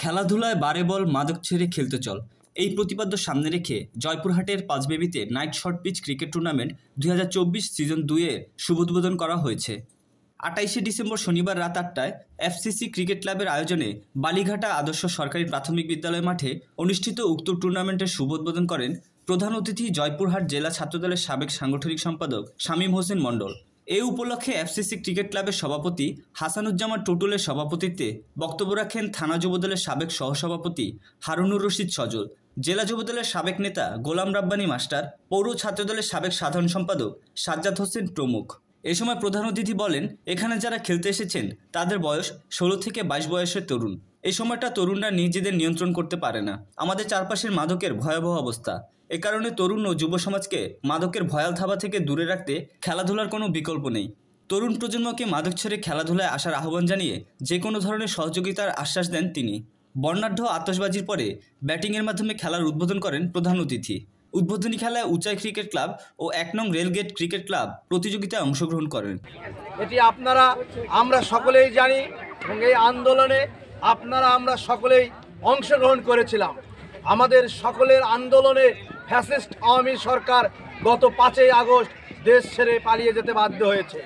খেলাধুলায় বারে বল, মাদক ছেড়ে খেলতে চল, এই প্রতিপাদ্য সামনে রেখে জয়পুরহাটের পাঁচবেবিতে night short pitch cricket tournament 2024 season 2-এর শুভ উদ্বোধন করা হয়েছে। 28শে ডিসেম্বর শনিবার রাত 8টায় এফসিসি ক্রিকেট ক্লাবের আয়োজনে বালিঘাটা আদর্শ সরকারি প্রাথমিক বিদ্যালয় মাঠে অনুষ্ঠিত উক্ত টুর্নামেন্টের শুভ উদ্বোধন করেন প্রধান অতিথি জয়পুরহাট জেলা ছাত্রদলের সাবেক সাংগঠনিক সম্পাদক শামীম হোসেন মণ্ডল। এ উপলক্ষে এফসিসি ক্রিকেট ক্লাবের সভাপতি হাসানুজ্জামান টুটুলের সভাপতিত্বে বক্তব্য রাখেন থানা যুবদলের সাবেক সহসভাপতি হারুনুর রশিদ সজল, জেলা যুবদলের সাবেক নেতা গোলাম রাব্বানী মাস্টার, পৌর ছাত্রদলের সাবেক সাধারণ সম্পাদক সাজ্জাদ হোসেন প্রমুখ। এ সময় প্রধান অতিথি বলেন, এখানে যারা খেলতে এসেছেন তাদের বয়স 16 থেকে 22 বয়সের তরুণ। এই সময়টা তরুণরা নিজেদের নিয়ন্ত্রণ করতে পারে না। আমাদের চারপাশের মাদকের ভয়াবহ অবস্থা। এ কারণে তরুণ ও যুব সমাজকে মাদকের ভয়াল থাবা থেকে দূরে রাখতে খেলাধুলার কোনো বিকল্প নেই। তরুণ প্রজন্মকে মাদক ছেড়ে খেলাধুলায় আসার আহ্বান জানিয়ে যে কোনো ধরনের সহযোগিতার আশ্বাস দেন তিনি। বর্ণাঢ্য আতশবাজির পরে ব্যাটিংয়ের মাধ্যমে খেলার উদ্বোধন করেন প্রধান অতিথি। উদ্বোধনী খেলায় উচাই ক্রিকেট ক্লাব ও 1 নং রেলগেট ক্রিকেট ক্লাব প্রতিযোগিতায় অংশগ্রহণ করেন। এটি আমরা সকলেই জানি এবং এই আন্দোলনে আমরা সকলেই অংশগ্রহণ করেছিলাম। আমাদের সকলের আন্দোলনে ফ্যাসিস্ট আওয়ামী সরকার গত 5ই আগস্ট দেশ ছেড়ে পালিয়ে যেতে বাধ্য হয়েছে।